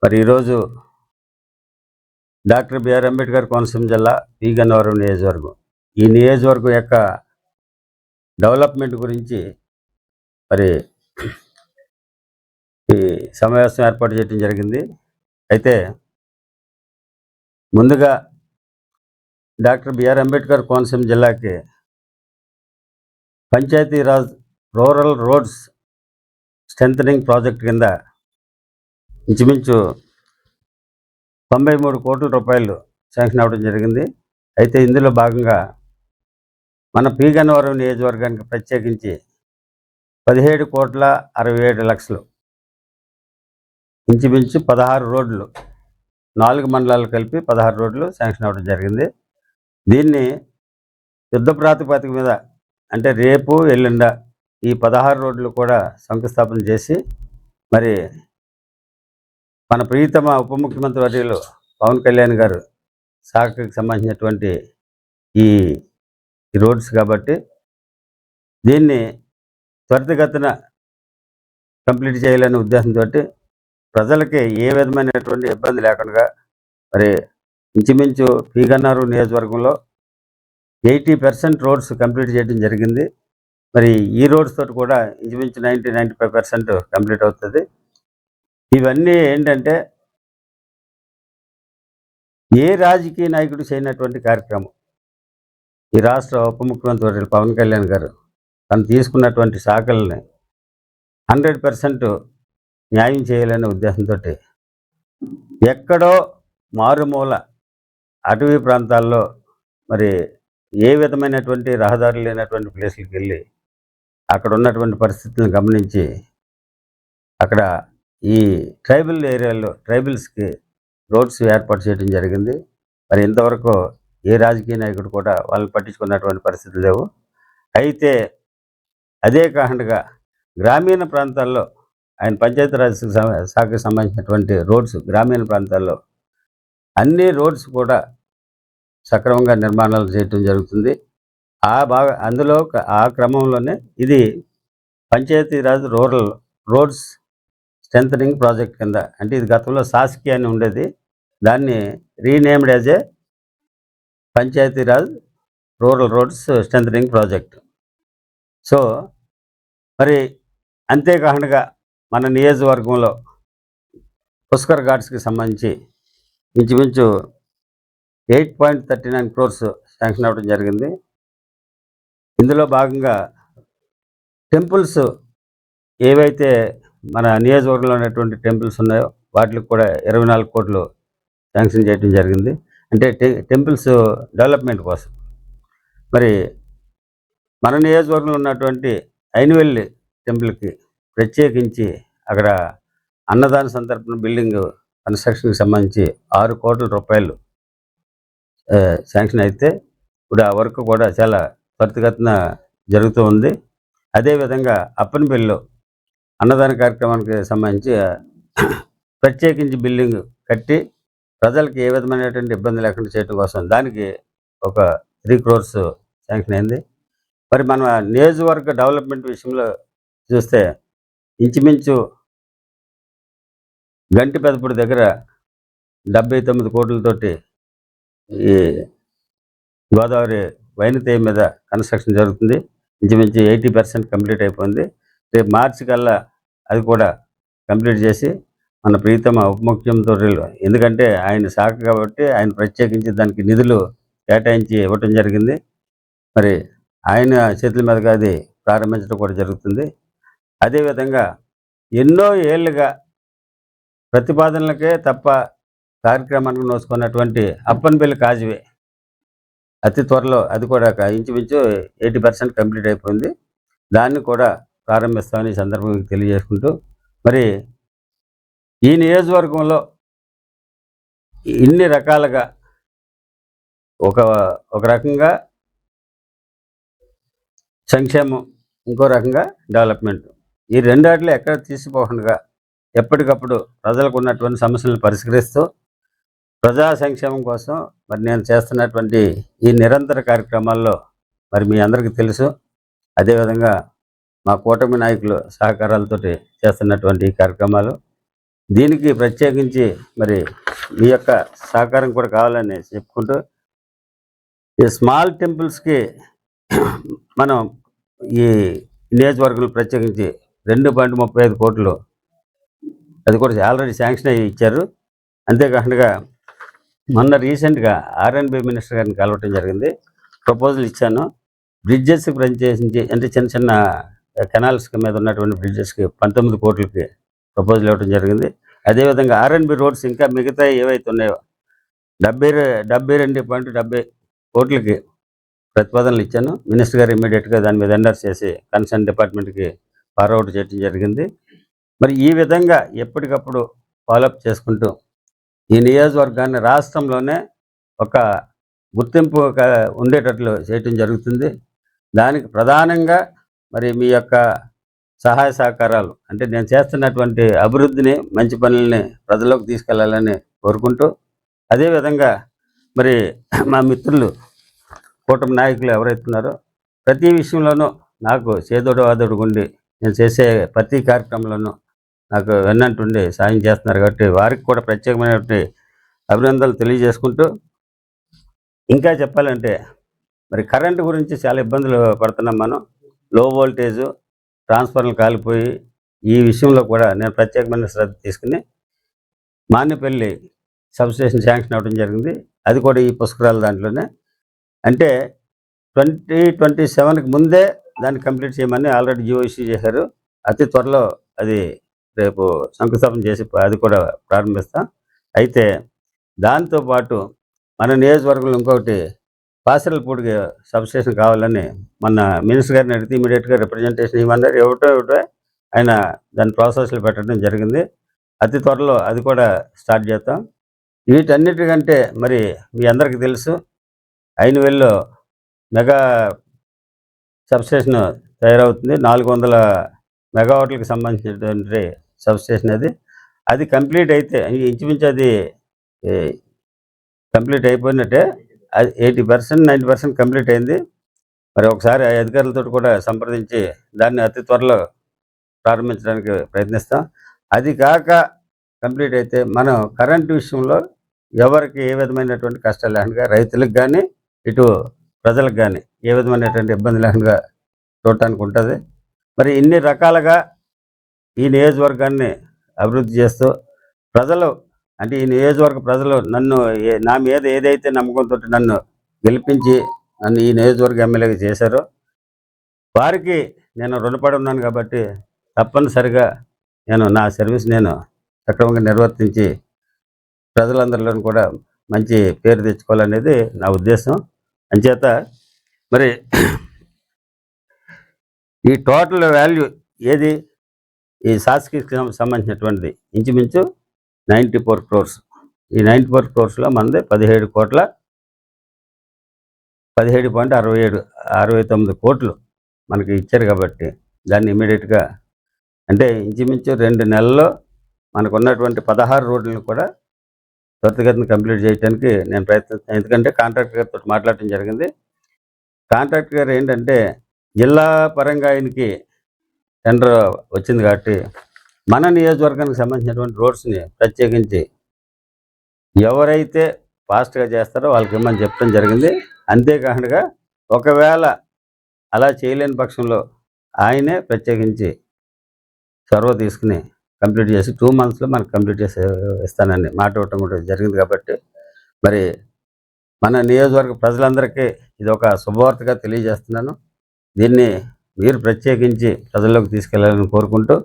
మరి ఈరోజు doctor BR Ambedkar Konaseema జిల్లా పి గన్నవరం నియోజకవర్గం, ఈ నియోజకవర్గం యొక్క డెవలప్మెంట్ గురించి మరి ఈ సమావేశం ఏర్పాటు చేయడం జరిగింది. అయితే ముందుగా డాక్టర్ బిఆర్ అంబేద్కర్ కోనసీమ జిల్లాకి Panchayati Raj rural roads strengthening project కింద ఇంచుమించు 93 కోట్ల రూపాయలు శాంక్షన్ అవ్వడం జరిగింది. అయితే ఇందులో భాగంగా మన పి గన్నవరం నియోజకవర్గానికి ప్రత్యేకించి 17,67,00,000 ఇంచుమించు 16 రోడ్లు, 4 మండలాలు కలిపి 16 రోడ్లు శాంక్షన్ అవ్వడం జరిగింది. దీన్ని యుద్ధ ప్రాతిపదిక మీద అంటే రేపు ఎల్లుండ ఈ 16 రోడ్లు కూడా శంకుస్థాపన చేసి మరి మన ప్రియతమ ఉప ముఖ్యమంత్రి వర్యులు పవన్ కళ్యాణ్ గారు శాఖకి సంబంధించినటువంటి ఈ రోడ్స్ కాబట్టి దీన్ని త్వరితగతిన కంప్లీట్ చేయాలనే ఉద్దేశంతో ప్రజలకి ఏ విధమైనటువంటి ఇబ్బంది లేకుండా మరి ఇంచుమించు పి గన్నవరం నియోజకవర్గంలో 80% రోడ్స్ కంప్లీట్ చేయడం జరిగింది. మరి ఈ రోడ్స్ తోటి కూడా ఇంచుమించు 90-95% కంప్లీట్ అవుతుంది. ఇవన్నీ ఏంటంటే ఏ రాజకీయ నాయకుడు చేయనటువంటి కార్యక్రమం. ఈ రాష్ట్ర ఉప ముఖ్యమంత్రి వర్యులు పవన్ కళ్యాణ్ గారు తను తీసుకున్నటువంటి శాఖల్ని 100% న్యాయం చేయాలనే ఉద్దేశంతో ఎక్కడో మారుమూల అటవీ ప్రాంతాల్లో మరి ఏ విధమైనటువంటి రహదారులు లేనటువంటి ప్లేస్లకు వెళ్ళి అక్కడ ఉన్నటువంటి పరిస్థితులను గమనించి అక్కడ ఈ ట్రైబల్ ఏరియాలో ట్రైబల్స్కి రోడ్స్ ఏర్పాటు చేయడం జరిగింది. మరి ఇంతవరకు ఏ రాజకీయ నాయకుడు కూడా వాళ్ళని పట్టించుకున్నటువంటి పరిస్థితులు లేవు. అయితే అదే కాకుండా గ్రామీణ ప్రాంతాల్లో ఆయన పంచాయతీరాజ్ శాఖకు సంబంధించినటువంటి రోడ్స్ గ్రామీణ ప్రాంతాల్లో అన్ని రోడ్స్ కూడా సక్రమంగా నిర్మాణాలు చేయడం జరుగుతుంది. అందులో ఆ క్రమంలోనే ఇది Panchayati Raj rural roads strengthening project కింద, అంటే ఇది గతంలో సాస్కి అని ఉండేది, దాన్ని renamed as a Panchayati Raj rural roads strengthening project. So మరి అంతేకాకుండా మన నియోజకవర్గంలో పుష్కర్ ఘాట్స్కి సంబంధించి ఇంచుమించు 8.39 crores శాంక్షన్ అవ్వడం జరిగింది. ఇందులో భాగంగా టెంపుల్స్ ఏవైతే మన నియోజకవర్గంలో ఉన్నటువంటి టెంపుల్స్ ఉన్నాయో వాటికి కూడా 24 కోట్లు శాంక్షన్ చేయడం జరిగింది. అంటే టెంపుల్స్ డెవలప్మెంట్ కోసం. మరి మన నియోజకవర్గంలో ఉన్నటువంటి ఐనవెల్లి టెంపుల్కి ప్రత్యేకించి అక్కడ అన్నదాన సంతర్పణ బిల్డింగ్ కన్స్ట్రక్షన్కి సంబంధించి 6 కోట్ల రూపాయలు శాంక్షన్ అయితే ఇప్పుడు ఆ వర్క్ కూడా చాలా త్వరితగతిన జరుగుతూ ఉంది. అదేవిధంగా అప్పనపల్లిలో అన్నదాన కార్యక్రమానికి సంబంధించి ప్రత్యేకించి బిల్డింగ్ కట్టి ప్రజలకు ఏ విధమైనటువంటి ఇబ్బంది లేకుండా చేయడం కోసం దానికి ఒక 3 crores శాంక్షన్ అయింది. మరి మన నియోజకవర్గ డెవలప్మెంట్ విషయంలో చూస్తే ఇంచుమించు గంటి పెదపూడి దగ్గర 79 కోట్లతోటి ఈ గోదావరి వైనతేయ మీద కన్స్ట్రక్షన్ జరుగుతుంది. ఇంచుమించు 80% కంప్లీట్ అయిపోయింది. రేపు మార్చి కల్లా అది కూడా కంప్లీట్ చేసి మన ప్రీతమ ఉప ముఖ్యమంత్రి, ఎందుకంటే ఆయన శాఖ కాబట్టి ఆయన ప్రత్యేకించి దానికి నిధులు కేటాయించి ఇవ్వటం జరిగింది. మరి ఆయన చేతుల మీదుగా అది ప్రారంభించడం కూడా జరుగుతుంది. అదేవిధంగా ఎన్నో ఏళ్ళుగా ప్రతిపాదనలకే తప్ప కార్యక్రమానికి నోచుకున్నటువంటి అప్పనపల్లి కాజువే అతి త్వరలో అది కూడా ఇంచుమించు 80% కంప్లీట్ అయిపోయింది. దాన్ని కూడా ప్రారంభిస్తామని ఈ సందర్భంగా తెలియజేసుకుంటూ, మరి ఈ నియోజకవర్గంలో ఇన్ని రకాలుగా ఒక రకంగా సంక్షేమం, ఇంకో రకంగా డెవలప్మెంట్, ఈ రెండాటిలో ఎక్కడ తీసిపోకుండా ఎప్పటికప్పుడు ప్రజలకు ఉన్నటువంటి సమస్యలను పరిష్కరిస్తూ ప్రజా సంక్షేమం కోసం మరి నేను చేస్తున్నటువంటి ఈ నిరంతర కార్యక్రమాల్లో మరి మీ అందరికీ తెలుసు. అదేవిధంగా మా కూటమి నాయకులు సహకారాలతోటి చేస్తున్నటువంటి ఈ కార్యక్రమాలు దీనికి ప్రత్యేకించి మరి మీ యొక్క సహకారం కూడా కావాలని చెప్పుకుంటూ, ఈ స్మాల్ టెంపుల్స్కి మనం ఈ నియోజకవర్గంలో ప్రత్యేకించి 2.35 కోట్లు అది కూడా ఆల్రెడీ శాంక్షన్ అయ్యి ఇచ్చారు. అంతేకాకుండా మొన్న రీసెంట్గా ఆర్ఎన్బి మినిస్టర్ గారిని కలవటం జరిగింది. ప్రపోజల్ ఇచ్చాను. బ్రిడ్జెస్కి ప్రత్యేకించి అంటే చిన్న చిన్న కెనాల్స్ మీద ఉన్నటువంటి బ్రిడ్జెస్కి 19 కోట్లకి ప్రపోజల్ ఇవ్వడం జరిగింది. అదేవిధంగా ఆర్ఎన్బి రోడ్స్ ఇంకా మిగతా ఏవైతే ఉన్నాయో 72.70 కోట్లకి ప్రతిపాదనలు ఇచ్చాను. మినిస్టర్ గారు ఇమ్మీడియట్గా దాని మీద ఎండర్స్ చేసి కన్సర్న్ డిపార్ట్మెంట్కి ఫార్వర్డ్ చేయడం జరిగింది. మరి ఈ విధంగా ఎప్పటికప్పుడు ఫాలోఅప్ చేసుకుంటూ ఈ నియోజకవర్గాన్ని రాష్ట్రంలోనే ఒక గుర్తింపు ఉండేటట్లు చేయటం జరుగుతుంది. దానికి ప్రధానంగా మరి మీ యొక్క సహాయ సహకారాలు అంటే నేను చేస్తున్నటువంటి అభివృద్ధిని, మంచి పనులని ప్రజల్లోకి తీసుకెళ్లాలని కోరుకుంటూ, అదేవిధంగా మరి మా మిత్రులు కూటమి నాయకులు ఎవరైతే ఉన్నారో ప్రతి విషయంలోనూ నాకు చేదోడు వాదోడు ఉండి నేను చేసే ప్రతి కార్యక్రమంలోనూ నాకు వెన్నంటుండి సాయం చేస్తున్నారు కాబట్టి వారికి కూడా ప్రత్యేకమైనటువంటి అభినందనలు తెలియజేసుకుంటూ, ఇంకా చెప్పాలంటే మరి కరెంటు గురించి చాలా ఇబ్బందులు పడుతున్నాం మనం. లో వోల్టేజు ట్రాన్స్ఫార్మర్లు కాలిపోయి ఈ విషయంలో కూడా నేను ప్రత్యేకమైన శ్రద్ధ తీసుకుని మానేపల్లి సబ్స్టేషన్ శాంక్షన్ అవ్వడం జరిగింది. అది కూడా ఈ పుష్కరాల దాంట్లోనే. అంటే 2027కి ముందే దాన్ని కంప్లీట్ చేయమని ఆల్రెడీ జియో ఇష్యూ చేశారు. అతి త్వరలో అది రేపు శంకుస్థాపన చేసి అది కూడా ప్రారంభిస్తాం. అయితే దాంతోపాటు మన నియోజకవర్గంలో ఇంకొకటి పాసిరల్పూడికి సబ్స్టేషన్ కావాలని మొన్న మినిస్టర్ గారిని అడిగితే ఇమీడియట్గా రిప్రజెంటేషన్ ఇవ్వమన్నారు. ఒకటో ఆయన దాని ప్రాసెస్లో పెట్టడం జరిగింది. అతి త్వరలో అది కూడా స్టార్ట్ చేస్తాం. వీటన్నిటికంటే మరి మీ అందరికీ తెలుసు ఐనవేల్లో మెగా సబ్స్టేషన్ తయారవుతుంది. 400 మెగావాట్లకు సంబంధించినటువంటి సబ్స్టేషన్ అది కంప్లీట్ అయితే ఇంచుమించు అది కంప్లీట్ అయిపోయినట్టే. అది 80% 90% కంప్లీట్ అయింది. మరి ఒకసారి అధికారులతో కూడా సంప్రదించి దాన్ని అతి త్వరలో ప్రారంభించడానికి ప్రయత్నిస్తాం. అది కాక కంప్లీట్ అయితే మనం కరెంటు విషయంలో ఎవరికి ఏ విధమైనటువంటి కష్టాలు లేకుండా రైతులకు కానీ ఇటు ప్రజలకు కానీ ఏ విధమైనటువంటి ఇబ్బంది లేకుండా చూడటానికి ఉంటుంది. మరి ఇన్ని రకాలుగా ఈ నియోజకవర్గాన్ని అభివృద్ధి చేస్తూ ప్రజలు అంటే ఈ నియోజకవర్గ ప్రజలు నన్ను నా మీద ఏదైతే నమ్మకంతో నన్ను గెలిపించి నన్ను ఈ నియోజకవర్గ ఎమ్మెల్యేగా చేశారో వారికి నేను రుణపడి ఉన్నాను. కాబట్టి తప్పనిసరిగా నేను నా సర్వీస్ నేను సక్రమంగా నిర్వర్తించి ప్రజలందరిలోనూ కూడా మంచి పేరు తెచ్చుకోవాలనేది నా ఉద్దేశం. అంచేత మరి ఈ టోటల్ వాల్యూ ఏది ఈ శాసకీకి సంబంధించినటువంటిది ఇంచుమించు 94 crores. ఈ 94 crores మనది 17.69 కోట్లు మనకి ఇచ్చారు. కాబట్టి దాన్ని ఇమీడియట్గా అంటే ఇంచుమించు 2 నెలల్లో మనకు ఉన్నటువంటి 16 రోడ్లను కూడా త్వరితగతిన కంప్లీట్ చేయడానికి నేను ప్రయత్నిస్తాను. ఎందుకంటే కాంట్రాక్టర్ గారితో మాట్లాడటం జరిగింది. కాంట్రాక్టర్ గారు ఏంటంటే జిల్లా పరంగా ఆయనకి టెండర్ వచ్చింది కాబట్టి మన నియోజకవర్గానికి సంబంధించినటువంటి రోడ్స్ని ప్రత్యేకించి ఎవరైతే ఫాస్ట్గా చేస్తారో వాళ్ళకి ఇమ్మని చెప్పడం జరిగింది. అంతేకాకుండా ఒకవేళ అలా చేయలేని పక్షంలో ఆయనే ప్రత్యేకించి చొరవ తీసుకుని కంప్లీట్ చేసి 2 monthsలో మనకు కంప్లీట్ చేసి ఇస్తానని మాట ఇవ్వటం కూడా జరిగింది. కాబట్టి మరి మన నియోజకవర్గ ప్రజలందరికీ ఇది ఒక శుభవార్తగా తెలియజేస్తున్నాను. దీన్ని మీరు ప్రత్యేకించి ప్రజల్లోకి తీసుకెళ్లాలని కోరుకుంటూ